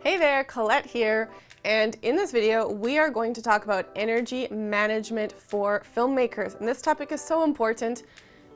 Hey there, Colette here, and in this video we are going to talk about energy management for filmmakers. And this topic is so important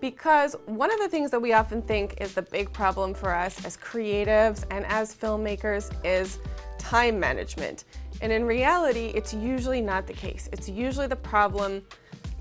because one of the things that we often think is the big problem for us as creatives and as filmmakers is time management. And in reality, it's usually not the case. It's usually the problem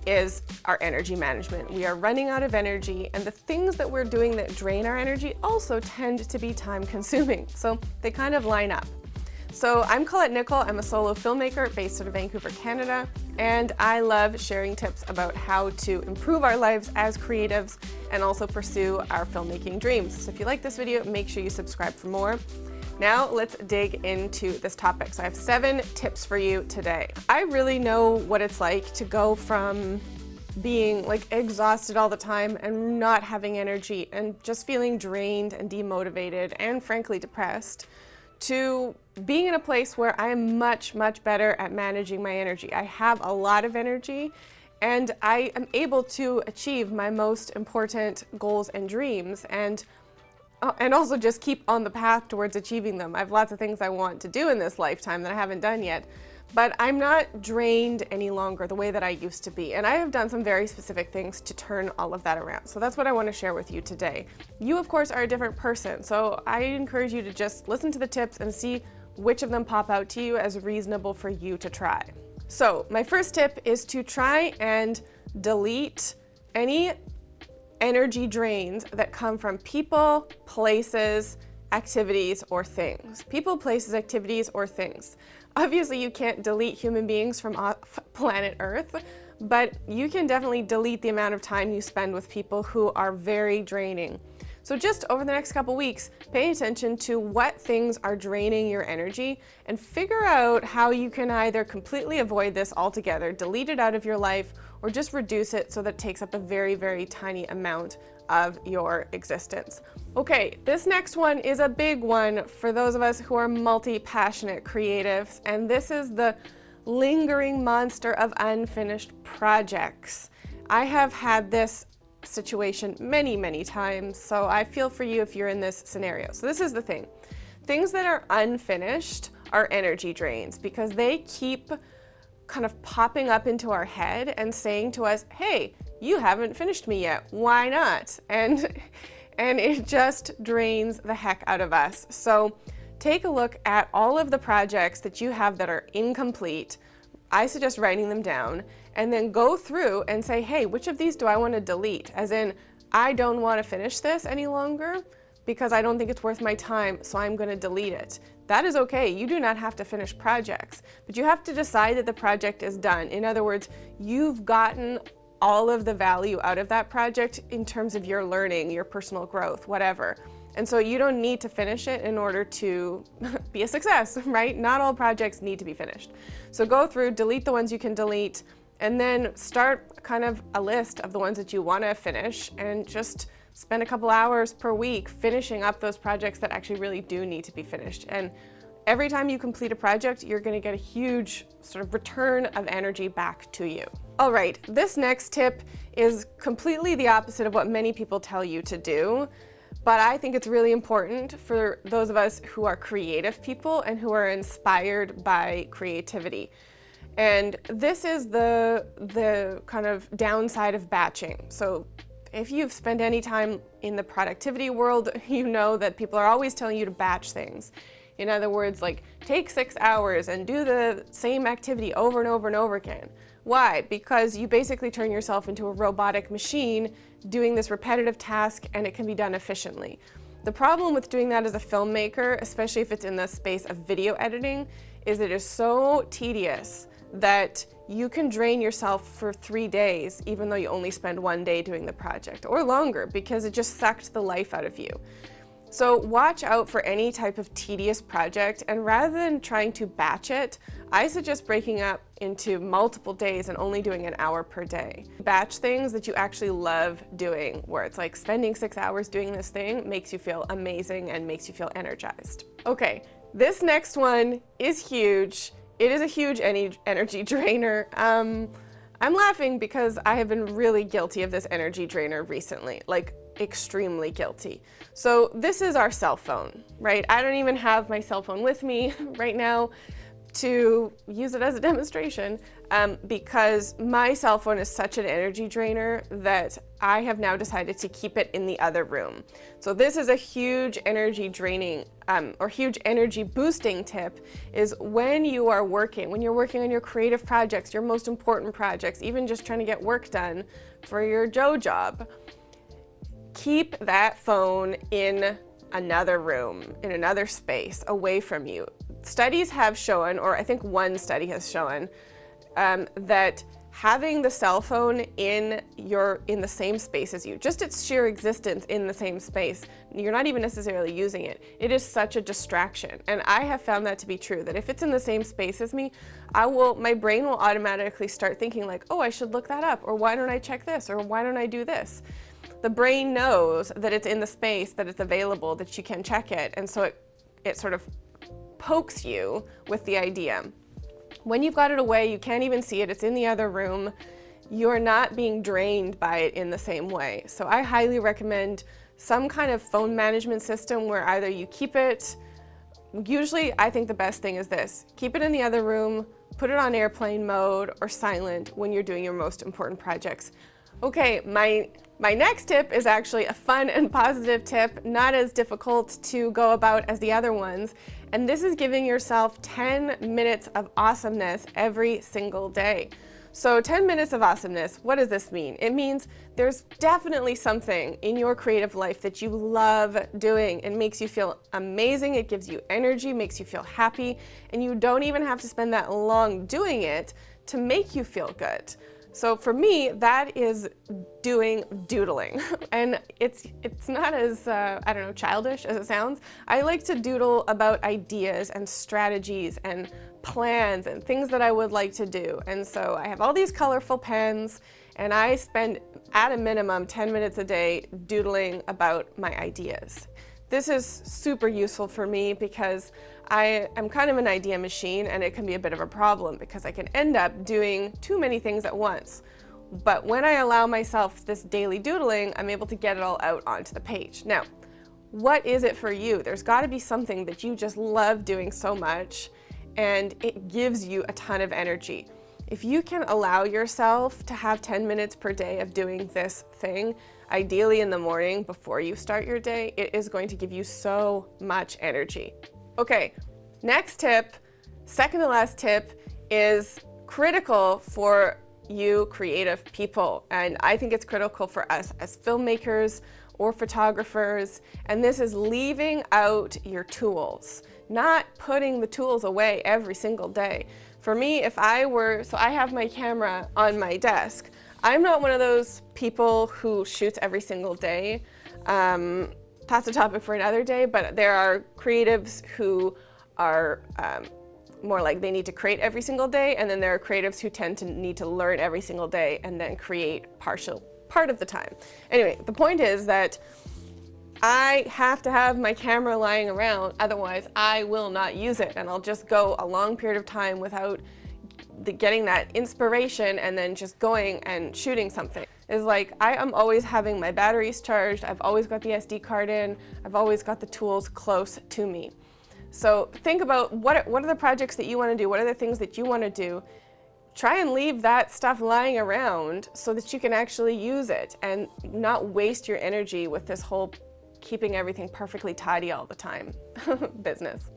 is our energy management. We are running out of energy, and the things that we're doing that drain our energy also tend to be time consuming. So they kind of line up. So I'm Colette Nicol. I'm a solo filmmaker based out of Vancouver, Canada, and I love sharing tips about how to improve our lives as creatives and also pursue our filmmaking dreams. So if you like this video, make sure you subscribe for more. Now let's dig into this topic. So I have 7 tips for you today. I really know what it's like to go from being like exhausted all the time and not having energy and just feeling drained and demotivated and frankly depressed, to being in a place where I am much, much better at managing my energy. I have a lot of energy and I am able to achieve my most important goals and dreams and also just keep on the path towards achieving them. I have lots of things I want to do in this lifetime that I haven't done yet, but I'm not drained any longer the way that I used to be. And I have done some very specific things to turn all of that around. So that's what I want to share with you today. You, of course, are a different person. So I encourage you to just listen to the tips and see which of them pop out to you as reasonable for you to try. So my first tip is to try and delete any energy drains that come from people, places, activities, or things. People, places, activities, or things. Obviously, you can't delete human beings from planet Earth, but you can definitely delete the amount of time you spend with people who are very draining. So just over the next couple weeks, pay attention to what things are draining your energy and figure out how you can either completely avoid this altogether, delete it out of your life, or just reduce it so that it takes up a very, very tiny amount of your existence. Okay, this next one is a big one for those of us who are multi-passionate creatives, and this is the lingering monster of unfinished projects. I have had this situation many, many times, so I feel for you if you're in this scenario. So this is the thing. Things that are unfinished are energy drains because they keep kind of popping up into our head and saying to us, hey, you haven't finished me yet, why not? And it just drains the heck out of us. So take a look at all of the projects that you have that are incomplete. I suggest writing them down and then go through and say, hey, which of these do I want to delete? As in, I don't want to finish this any longer because I don't think it's worth my time, so I'm going to delete it. That is okay. You do not have to finish projects, but you have to decide that the project is done. In other words, you've gotten all of the value out of that project in terms of your learning, your personal growth, whatever. And so you don't need to finish it in order to be a success, right? Not all projects need to be finished. So go through, delete the ones you can delete, and then start kind of a list of the ones that you want to finish and just spend a couple hours per week finishing up those projects that actually really do need to be finished. And every time you complete a project, you're going to get a huge sort of return of energy back to you. All right, this next tip is completely the opposite of what many people tell you to do, but I think it's really important for those of us who are creative people and who are inspired by creativity. And this is the kind of downside of batching. So if you've spent any time in the productivity world, you know that people are always telling you to batch things. In other words, like take 6 hours and do the same activity over and over and over again. Why? Because you basically turn yourself into a robotic machine doing this repetitive task and it can be done efficiently. The problem with doing that as a filmmaker, especially if it's in the space of video editing, is it is so tedious that you can drain yourself for 3 days even though you only spend 1 day doing the project, or longer, because it just sucked the life out of you. So watch out for any type of tedious project, and rather than trying to batch it, I suggest breaking up into multiple days and only doing an hour per day. Batch things that you actually love doing, where it's like spending 6 hours doing this thing makes you feel amazing and makes you feel energized. Okay, this next one is huge. It is a huge energy drainer. I'm laughing because I have been really guilty of this energy drainer recently. Like extremely guilty. So this is our cell phone, right? I don't even have my cell phone with me right now to use it as a demonstration, because my cell phone is such an energy drainer that I have now decided to keep it in the other room. So this is a huge energy draining or huge energy boosting tip, is when you're working on your creative projects, your most important projects, even just trying to get work done for your job, keep that phone in another room, in another space, away from you. Studies have shown, or I think one study has shown, that having the cell phone in the same space as you, just its sheer existence in the same space, you're not even necessarily using it, it is such a distraction. And I have found that to be true, that if it's in the same space as me, my brain will automatically start thinking like, oh, I should look that up, or why don't I check this, or why don't I do this? The brain knows that it's in the space, that it's available, that you can check it, and so it sort of pokes you with the idea. When you've got it away, you can't even see it, it's in the other room, you're not being drained by it in the same way. So I highly recommend some kind of phone management system where either you keep it, usually I think the best thing is this, keep it in the other room, put it on airplane mode or silent when you're doing your most important projects. Okay, my next tip is actually a fun and positive tip, not as difficult to go about as the other ones, and this is giving yourself 10 minutes of awesomeness every single day. So 10 minutes of awesomeness, what does this mean? It means there's definitely something in your creative life that you love doing. It makes you feel amazing, it gives you energy, makes you feel happy, and you don't even have to spend that long doing it to make you feel good. So for me, that is doing doodling. And it's not as, I don't know, childish as it sounds. I like to doodle about ideas and strategies and plans and things that I would like to do. And so I have all these colorful pens, and I spend at a minimum 10 minutes a day doodling about my ideas. This is super useful for me because I am kind of an idea machine, and it can be a bit of a problem because I can end up doing too many things at once. But when I allow myself this daily doodling, I'm able to get it all out onto the page. Now, what is it for you? There's got to be something that you just love doing so much, and it gives you a ton of energy. If you can allow yourself to have 10 minutes per day of doing this thing, ideally in the morning before you start your day, it is going to give you so much energy. Okay, next tip, second to last tip, is critical for you creative people. And I think it's critical for us as filmmakers or photographers. And this is leaving out your tools, not putting the tools away every single day. For me, so I have my camera on my desk. I'm not one of those people who shoots every single day. That's a topic for another day, but there are creatives who are more like they need to create every single day, and then there are creatives who tend to need to learn every single day and then create part of the time. Anyway, the point is that I have to have my camera lying around, otherwise I will not use it, and I'll just go a long period of time without getting that inspiration and then just going and shooting something. Is like I am always having my batteries charged, I've always got the SD card in, I've always got the tools close to me. So think about what are the projects that you want to do, what are the things that you want to do. Try and leave that stuff lying around so that you can actually use it and not waste your energy with this whole keeping everything perfectly tidy all the time business.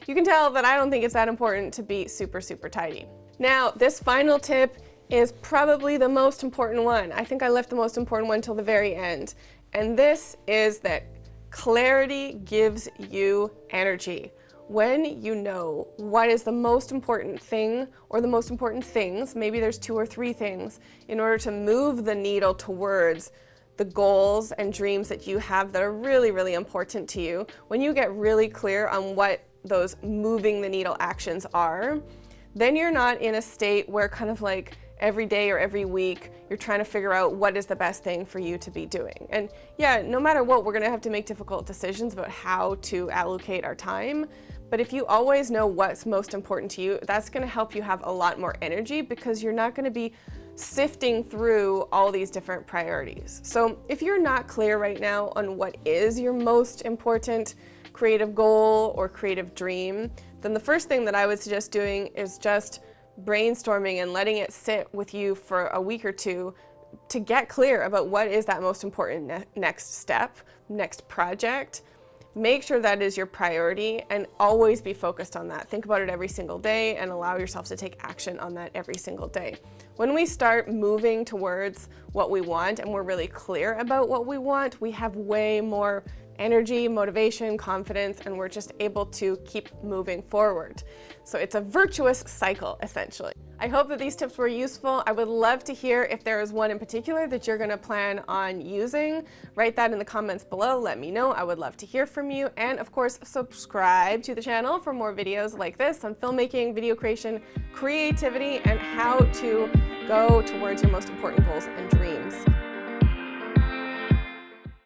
You can tell that I don't think it's that important to be super, super tidy. Now, this final tip is probably the most important one. I think I left the most important one till the very end. And this is that clarity gives you energy. When you know what is the most important thing or the most important things, maybe there's 2 or 3 things, in order to move the needle towards the goals and dreams that you have that are really, really important to you, when you get really clear on what those moving the needle actions are, then you're not in a state where kind of like every day or every week you're trying to figure out what is the best thing for you to be doing. And yeah, no matter what, we're gonna have to make difficult decisions about how to allocate our time. But if you always know what's most important to you, that's gonna help you have a lot more energy because you're not gonna be sifting through all these different priorities. So if you're not clear right now on what is your most important creative goal or creative dream, then the first thing that I would suggest doing is just brainstorming and letting it sit with you for a week or two to get clear about what is that most important next step, next project. Make sure that is your priority and always be focused on that. Think about it every single day and allow yourself to take action on that every single day. When we start moving towards what we want and we're really clear about what we want, we have way more energy, motivation, confidence, and we're just able to keep moving forward. So it's a virtuous cycle, essentially. I hope that these tips were useful. I would love to hear if there is one in particular that you're gonna plan on using. Write that in the comments below, let me know. I would love to hear from you. And of course, subscribe to the channel for more videos like this on filmmaking, video creation, creativity, and how to go towards your most important goals and dreams.